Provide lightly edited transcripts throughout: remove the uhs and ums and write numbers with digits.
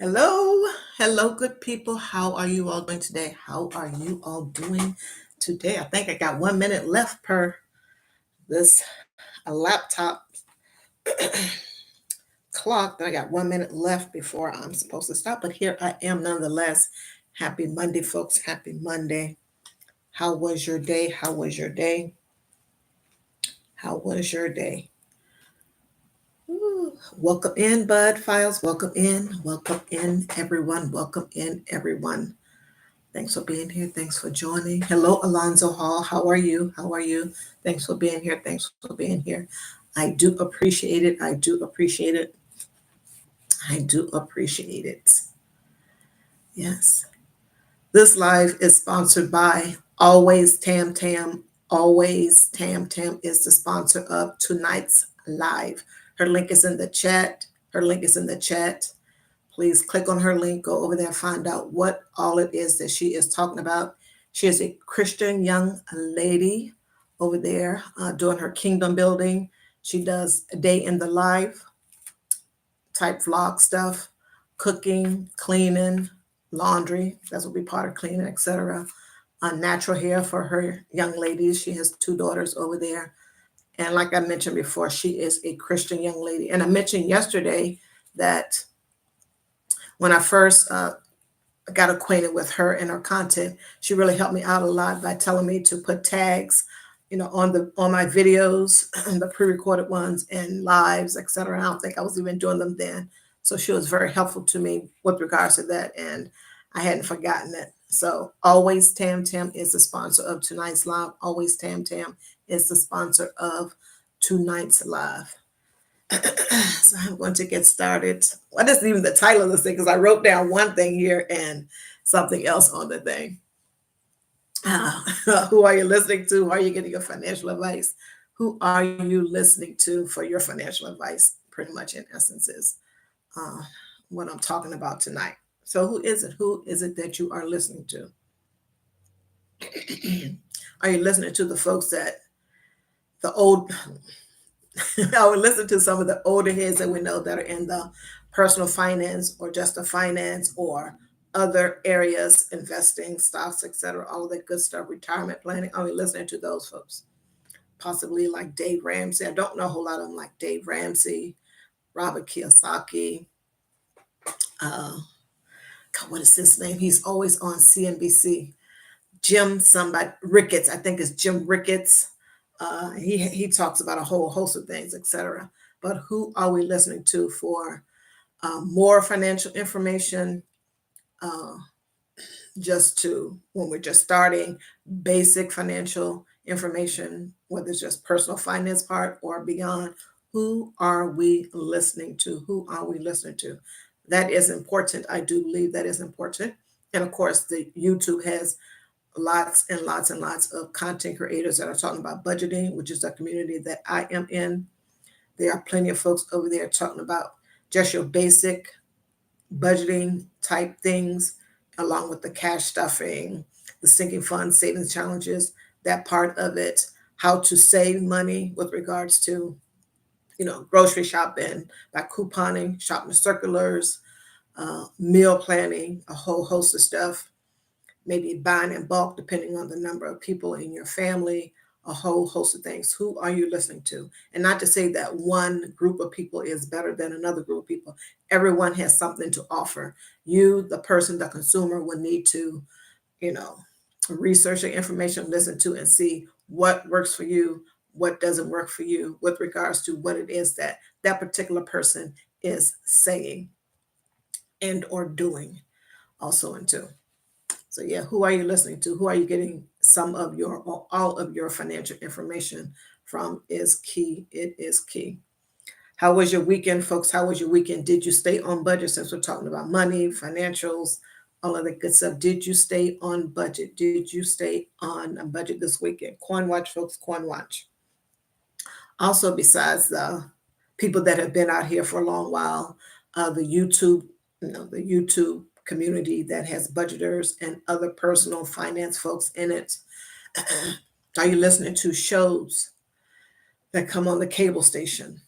Hello, hello, good people. How are you all doing today? How are you all doing today? I think I got 1 minute left per this laptop clock. That I got 1 minute left before I'm supposed to stop. But here I am nonetheless. Happy Monday, folks. Happy Monday. How was your day? How was your day? How was your day? Ooh, welcome in, Bud Files. Welcome in. Welcome in, everyone. Welcome in, everyone. Thanks for being here. Thanks for joining. Hello, Alonzo Hall. How are you? How are you? Thanks for being here. Thanks for being here. I do appreciate it. I do appreciate it. I do appreciate it. Yes. This live is sponsored by Always Tam Tam. Always Tam Tam is the sponsor of tonight's live. Her link is in the chat. Her link is in the chat. Please click on her link, go over there, find out what all it is that she is talking about. She is a Christian young lady over there doing her kingdom building. She does a day in the life type vlog stuff, cooking, cleaning, laundry. That's what be part of cleaning, etc. Natural hair for her young ladies. She has two daughters over there. And like I mentioned before, she is a Christian young lady. And I mentioned yesterday that when I first got acquainted with her and her content, she really helped me out a lot by telling me to put tags, on my videos, the pre-recorded ones and lives, etc. I don't think I was even doing them then. So she was very helpful to me with regards to that, and I hadn't forgotten it. So Always Tam Tam is the sponsor of tonight's live. Always Tam Tam is the sponsor of tonight's live. So I'm going to get started. What is even the title of this thing? Because I wrote down one thing here and something else on the thing. Who are you listening to? Who are you getting your financial advice? Who are you listening to for your financial advice? Pretty much, in essence, is uh, what I'm talking about tonight. So, who is it? Who is it that you are listening to? Are you listening to the folks that the old I would listen to some of the older heads that we know that are in the personal finance or just the finance or other areas, investing, stocks, etc., all of that good stuff, retirement planning. I mean, listening to those folks. Possibly like Dave Ramsey. I don't know a whole lot of them like Dave Ramsey, Robert Kiyosaki. Uh, God, what is his name? He's always on CNBC. Jim somebody Ricketts, I think it's Jim Ricketts. He talks about a whole host of things, etc. But who are we listening to for more financial information? Uh, just to when we're just starting basic financial information, whether it's just personal finance part or beyond. Who are we listening to? Who are we listening to? That is important. I do believe that is important. And of course, the YouTube has lots and lots and lots of content creators that are talking about budgeting, which is a community that I am in. There are plenty of folks over there talking about just your basic budgeting type things, along with the cash stuffing, the sinking fund savings challenges, that part of it, how to save money with regards to, grocery shopping by couponing, shopping circulars, meal planning, a whole host of stuff, maybe buying in bulk depending on the number of people in your family, a whole host of things. Who are you listening to? And not to say that one group of people is better than another group of people. Everyone has something to offer. You, the person, the consumer, will need to, you know, research the information, listen to, and see what works for you, what doesn't work for you with regards to what it is that that particular person is saying and or doing also into. So yeah, who are you listening to? Who are you getting some of your or all of your financial information from is key. It is key. How was your weekend, folks? How was your weekend? Did you stay on budget since we're talking about money, financials, all of that good stuff? Did you stay on budget? Did you stay on a budget this weekend? Coin watch, folks, coin watch. Also, besides the people that have been out here for a long while, the YouTube, the YouTube community that has budgeters and other personal finance folks in it. Are you listening to shows that come on the cable station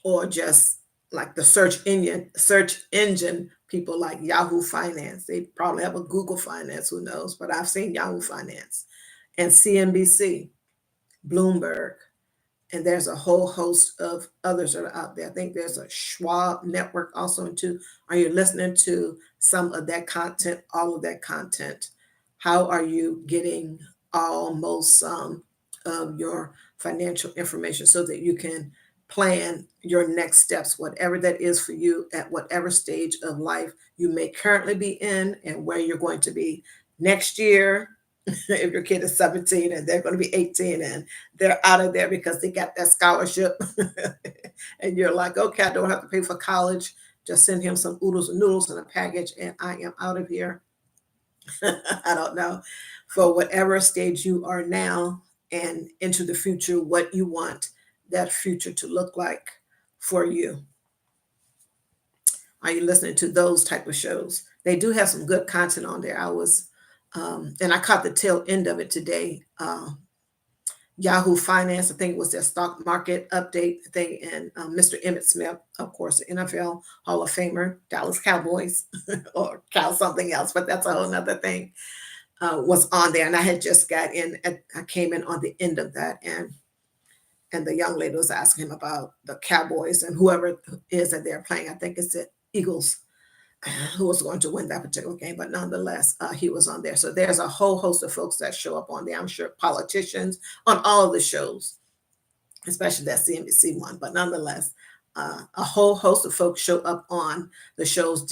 or just like the search engine people like Yahoo Finance. They probably have a Google Finance, who knows? But I've seen Yahoo Finance and CNBC, Bloomberg, and there's a whole host of others that are out there. I think there's a Schwab network also too. Are you listening to some of that content, all of that content? How are you getting almost some of your financial information so that you can plan your next steps, whatever that is for you at whatever stage of life you may currently be in and where you're going to be next year, if your kid is 17 and they're going to be 18 and they're out of there because they got that scholarship and you're like, okay, I don't have to pay for college, just send him some oodles and noodles in a package and I am out of here. I don't know. For whatever stage you are now and into the future, what you want that future to look like for you. Are you listening to those type of shows? They do have some good content on there. And I caught the tail end of it today. Yahoo Finance, I think it was their stock market update thing, and Mr. Emmett Smith, of course, the NFL Hall of Famer, Dallas Cowboys, or Cow something else, but that's a whole nother thing, was on there. And I had just got in, I came in on the end of that, and the young lady was asking him about the Cowboys and whoever is that they're playing. I think it's the Eagles who was going to win that particular game, but nonetheless, he was on there. So there's a whole host of folks that show up on there. I'm sure politicians on all of the shows, especially that CNBC one, but nonetheless, a whole host of folks show up on the shows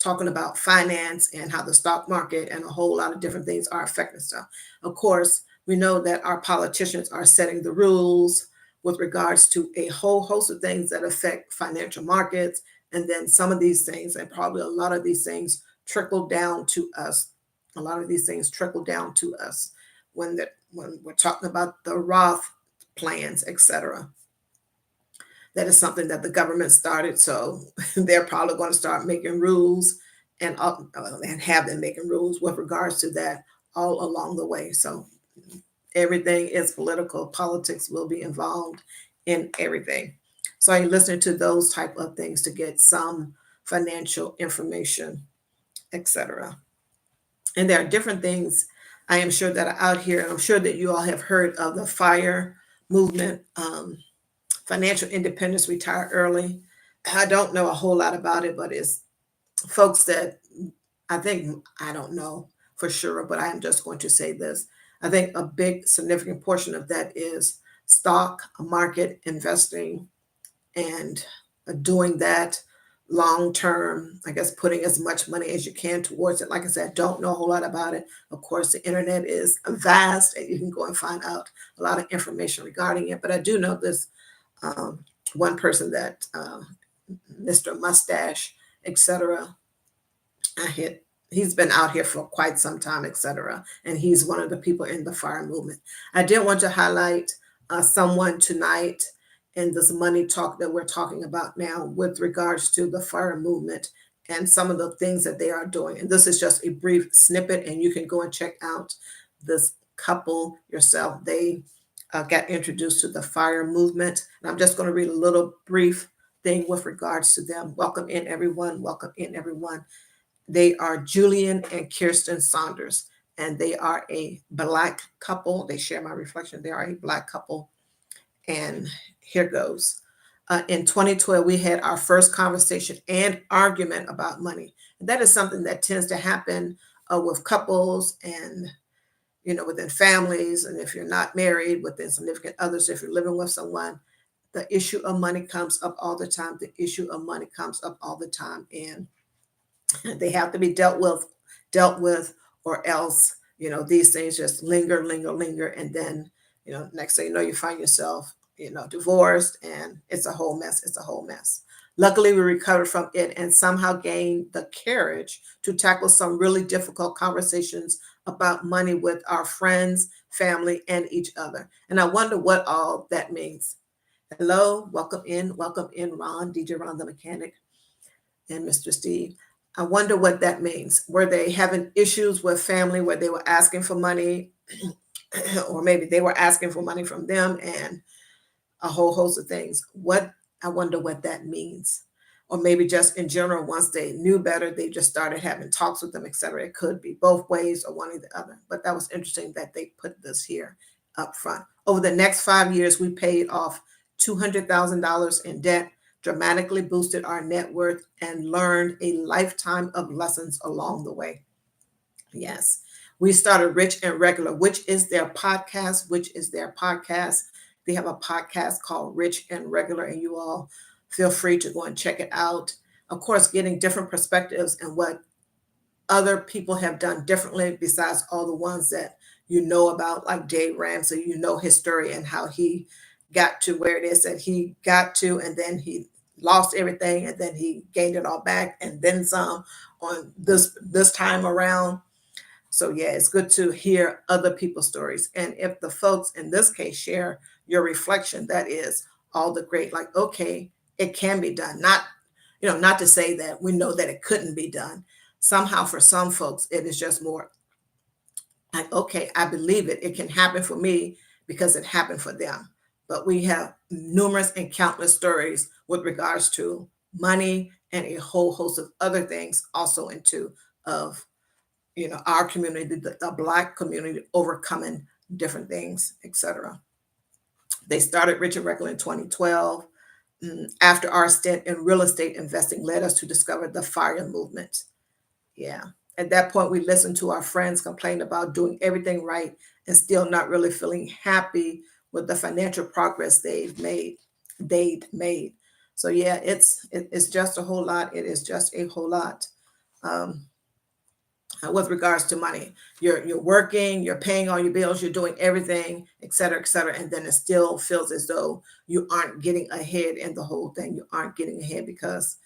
talking about finance and how the stock market and a whole lot of different things are affecting stuff. Of course, we know that our politicians are setting the rules with regards to a whole host of things that affect financial markets. And then some of these things, and probably a lot of these things, trickle down to us. A lot of these things trickle down to us when we're talking about the Roth plans, etc. That is something that the government started, so they're probably going to start making rules and have been making rules with regards to that all along the way. So everything is political. Politics will be involved in everything. So I'm listening to those type of things to get some financial information, etc. And there are different things I am sure that are out here. And I'm sure that you all have heard of the FIRE movement, financial independence, retire early. I don't know a whole lot about it, but it's folks that I don't know for sure, but I'm just going to say this. I think a big significant portion of that is stock market investing and doing that long term, I guess, putting as much money as you can towards it. Like I said, don't know a whole lot about it. Of course, the internet is vast and you can go and find out a lot of information regarding it. But I do know this one person that Mr. Mustache, etc. He's been out here for quite some time, etc. And he's one of the people in the FIRE movement. I did want to highlight someone tonight in this money talk that we're talking about now with regards to the FIRE movement and some of the things that they are doing. And this is just a brief snippet, and you can go and check out this couple yourself. They got introduced to the FIRE movement. And I'm just going to read a little brief thing with regards to them. Welcome in, everyone. Welcome in, everyone. They are Julian and Kirsten Saunders, and they are a Black couple. They share my reflection. They are a Black couple. And here goes. In 2012, we had our first conversation and argument about money. And that is something that tends to happen with couples and, within families. And if you're not married, within significant others, if you're living with someone, the issue of money comes up all the time. The issue of money comes up all the time. And they have to be dealt with, or else, these things just linger. And then, next thing you know, you find yourself, divorced, and it's a whole mess. Luckily, we recovered from it and somehow gained the courage to tackle some really difficult conversations about money with our friends, family, and each other. And I wonder what all that means. Hello, welcome in, Ron, DJ Ron the Mechanic, and Mr. Steve. I wonder what that means. Were they having issues with family where they were asking for money, or maybe they were asking for money from them, and a whole host of things? What I wonder what that means. Or maybe just in general, once they knew better, they just started having talks with them, et cetera. It could be both ways or one or the other. But that was interesting that they put this here up front. Over the next 5 years, we paid off $200,000 in debt, dramatically boosted our net worth, and learned a lifetime of lessons along the way. Yes. We started Rich and Regular, which is their podcast, They have a podcast called Rich and Regular, and you all feel free to go and check it out. Of course, getting different perspectives and what other people have done differently besides all the ones that you know about, like Dave Ramsey, you know his story and how he got to where it is that he got to, and then he lost everything and then he gained it all back and then some on this time around. So yeah, it's good to hear other people's stories. And if the folks in this case share your reflection, that is all the great, like, okay, it can be done. Not to say that we know that it couldn't be done. Somehow for some folks, it is just more like, okay, I believe it. It can happen for me because it happened for them. But we have numerous and countless stories with regards to money and a whole host of other things also into of our community, the Black community, overcoming different things, etc. They started Rich and Regular in 2012. After our stint in real estate investing led us to discover the FIRE movement. Yeah. At that point, we listened to our friends complain about doing everything right and still not really feeling happy with the financial progress they'd made. So yeah, it's just a whole lot. It is just a whole lot. Um, with regards to money. You're working, you're paying all your bills, you're doing everything, et cetera, and then it still feels as though you aren't getting ahead in the whole thing. You aren't getting ahead because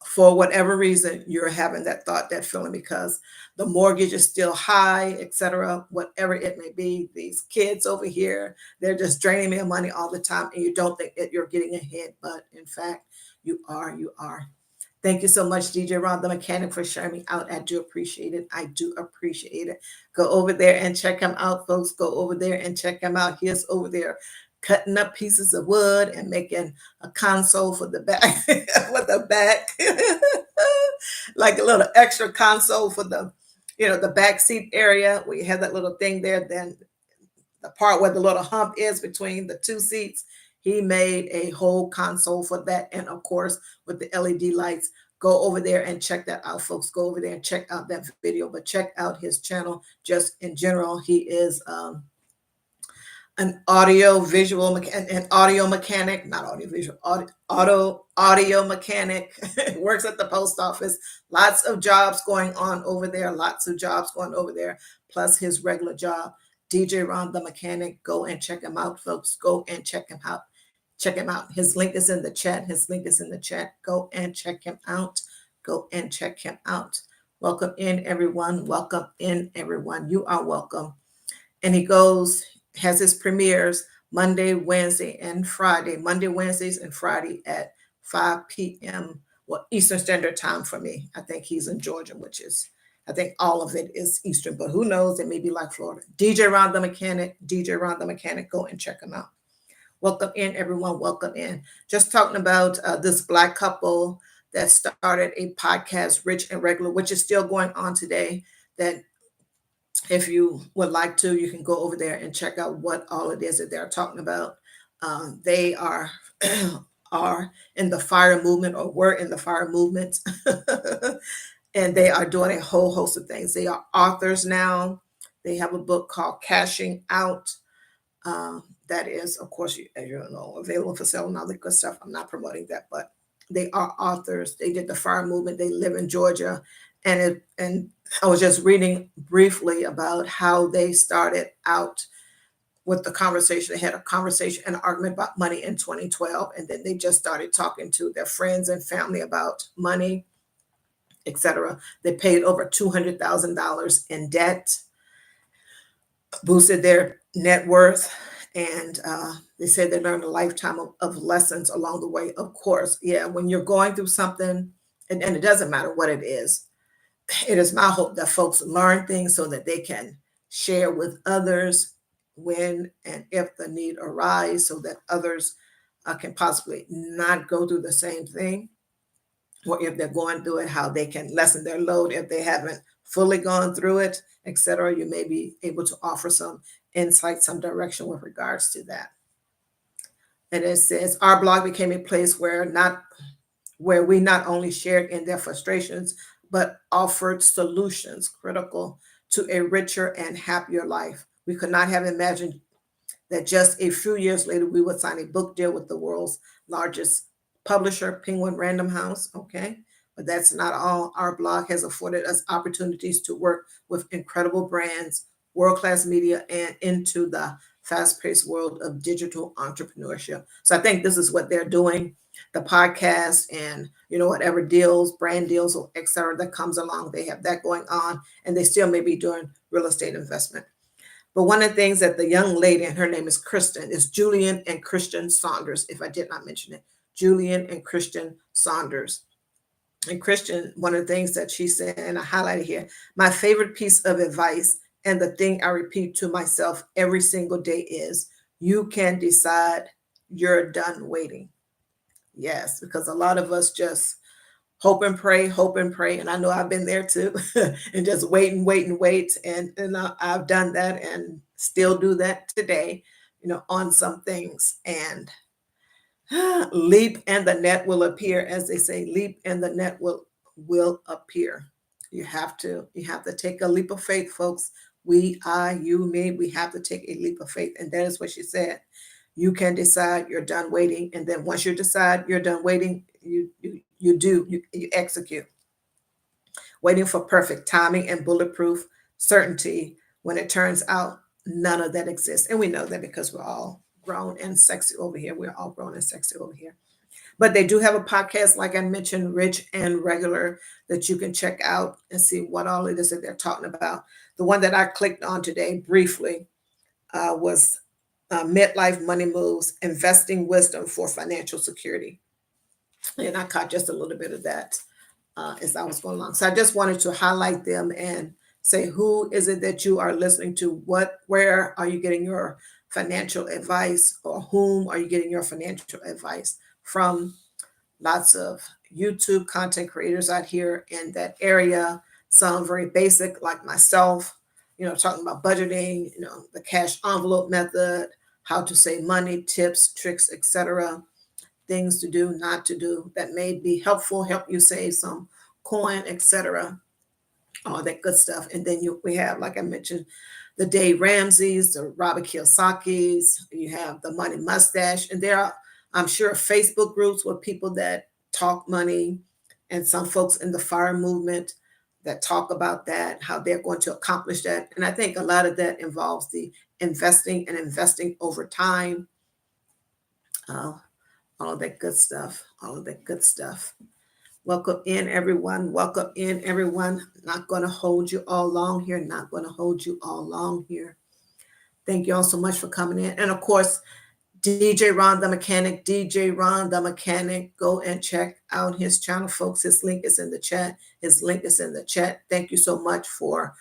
for whatever reason you're having that thought, that feeling, because the mortgage is still high, et cetera, whatever it may be. These kids over here, they're just draining me of money all the time, and you don't think that you're getting ahead, but in fact, you are. Thank you so much, DJ Ron the Mechanic, for sharing me out. I do appreciate it. I do appreciate it. Go over there and check him out, folks. Go over there and check him out. He is over there cutting up pieces of wood and making a console for the back, for the back, like a little extra console for the back seat area where you have that little thing there. Then the part where the little hump is between the two seats, he made a whole console for that. And of course, with the LED lights, go over there and check that out, folks. Go over there and check out that video, but check out his channel just in general. He is an audio mechanic, not audio visual, audio mechanic. Works at the post office. Lots of jobs going on over there. Plus his regular job. DJ Ron the Mechanic. Go and check him out, folks. Go and check him out. Check him out. His link is in the chat. Go and check him out. Welcome in, everyone. You are welcome. And he has his premieres Monday, Wednesdays, and Friday at 5 p.m. Eastern Standard Time for me. I think he's in Georgia, I think all of it is Eastern, but who knows? It may be like Florida. DJ Ron the Mechanic. Go and check him out. Welcome in, everyone. Welcome in. Just talking about this Black couple that started a podcast, Rich and Regular, which is still going on today. That if you would like to, you can go over there and check out what all it is that they're talking about. They are in the FIRE movement, or were in the FIRE movement. And they are doing a whole host of things. They are authors now. They have a book called Cashing Out. That is, of course, as you know, available for sale and all that good stuff. I'm not promoting that, but they are authors. They did the FIRE movement. They live in Georgia. And I was just reading briefly about how they started out with the conversation. They had a conversation, an argument about money in 2012. And then they just started talking to their friends and family about money, etc. They paid over $200,000 in debt, boosted their net worth, and they said they learned a lifetime of lessons along the way. Of course, yeah, when you're going through something, and it doesn't matter what it is my hope that folks learn things so that they can share with others when and if the need arises, so that others can possibly not go through the same thing, or if they're going through it, how they can lessen their load if they haven't fully gone through it, etc. You may be able to offer some insight, some direction with regards to that. And it says our blog became a place where we not only shared in their frustrations, but offered solutions critical to a richer and happier life. We could not have imagined that just a few years later we would sign a book deal with the world's largest publisher, Penguin Random House. Okay. But that's not all. Our blog has afforded us opportunities to work with incredible brands, world class media, and into the fast paced world of digital entrepreneurship. So I think this is what they're doing, the podcast, and whatever deals, brand deals, or et cetera, that comes along. They have that going on, and they still may be doing real estate investment. But one of the things that the young lady, and her name is Kristen, is Julian and Christian Saunders, if I did not mention it. Julian and Christian Saunders. And Christian, one of the things that she said, and I highlighted here, my favorite piece of advice, and the thing I repeat to myself every single day is, you can decide you're done waiting. Yes, because a lot of us just hope and pray, hope and pray. And I know I've been there too, and just wait and wait and wait. And I've done that and still do that today, on some things. And leap and the net will appear, as they say, leap and the net will appear. You have to take a leap of faith, folks. We, I, you, me, we have to take a leap of faith. And that is what she said. You can decide you're done waiting. And then once you decide you're done waiting, you execute. Waiting for perfect timing and bulletproof certainty, when it turns out none of that exists. And we know that because we're all grown and sexy over here. We're all grown and sexy over here. But they do have a podcast, like I mentioned, Rich and Regular, that you can check out and see what all it is that they're talking about. The one that I clicked on today briefly was Midlife Money Moves, Investing Wisdom for Financial Security. And I caught just a little bit of that as I was going along. So I just wanted to highlight them and say, who is it that you are listening to? Where are you getting your financial advice, or whom are you getting your financial advice from? Lots of YouTube content creators out here in that area. Some very basic, like myself, talking about budgeting, the cash envelope method, how to save money, tips, tricks, etc. Things to do, not to do, that may be helpful, help you save some coin, etc. All that good stuff. And then we have, like I mentioned, the Dave Ramsey's, the Robert Kiyosaki's, you have the Money Mustache, and there are, I'm sure, Facebook groups with people that talk money, and some folks in the FIRE movement that talk about that, how they're going to accomplish that. And I think a lot of that involves the investing and investing over time. All of that good stuff. All of that good stuff. Welcome in, everyone. Welcome in, everyone. Not going to hold you all long here. Not going to hold you all long here. Thank you all so much for coming in. And of course, DJ Ron the Mechanic, DJ Ron the Mechanic. Go and check out his channel, folks. His link is in the chat. His link is in the chat. Thank you so much for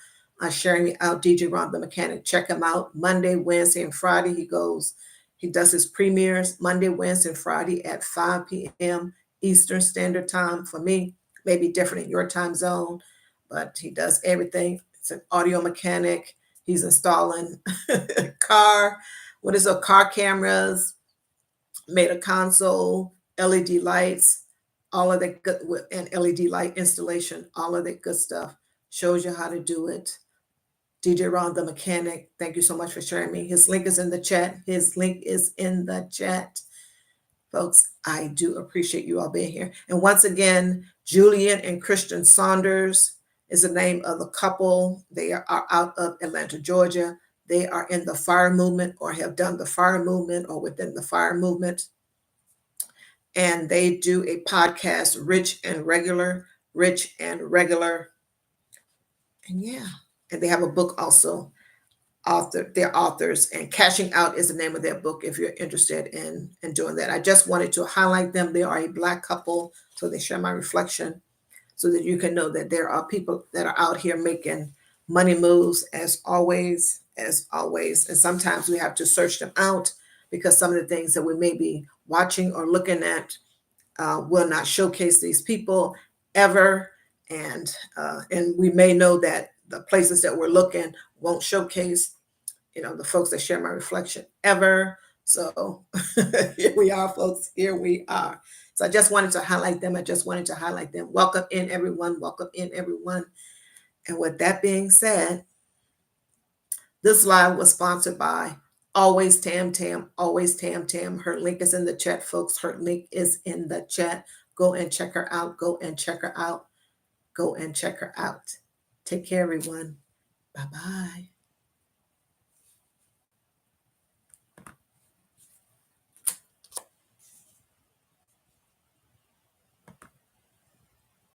sharing me out, DJ Ron the Mechanic. Check him out Monday, Wednesday, and Friday. He does his premieres Monday, Wednesday, and Friday at 5 p.m. Eastern Standard Time. For me, maybe different in your time zone, but he does everything. It's an audio mechanic. He's installing car cameras, made a console, LED lights, all of that good, and LED light installation, all of that good stuff. Shows you how to do it. DJ Ron the Mechanic, thank you so much for sharing me. His link is in the chat. His link is in the chat. Folks, I do appreciate you all being here. And once again, Julian and Christian Saunders is the name of the couple. They are out of Atlanta, Georgia. They are in the FIRE movement, or have done the FIRE movement, or within the FIRE movement. And they do a podcast, Rich and Regular. And yeah, and they have a book also. They're authors, and Cashing Out is the name of their book if you're interested in doing that. I just wanted to highlight them. They are a Black couple, so they share my reflection, so that you can know that there are people that are out here making money moves as always. And sometimes we have to search them out, because some of the things that we may be watching or looking at will not showcase these people ever. And we may know that the places that we're looking won't showcase, the folks that share my reflection ever. So here we are, folks. Here we are. So I just wanted to highlight them. I just wanted to highlight them. Welcome in, everyone. Welcome in, everyone. And with that being said, this live was sponsored by Always Tam Tam, Always Tam Tam. Her link is in the chat, folks. Her link is in the chat. Go and check her out. Go and check her out. Go and check her out. Take care, everyone. Bye-bye.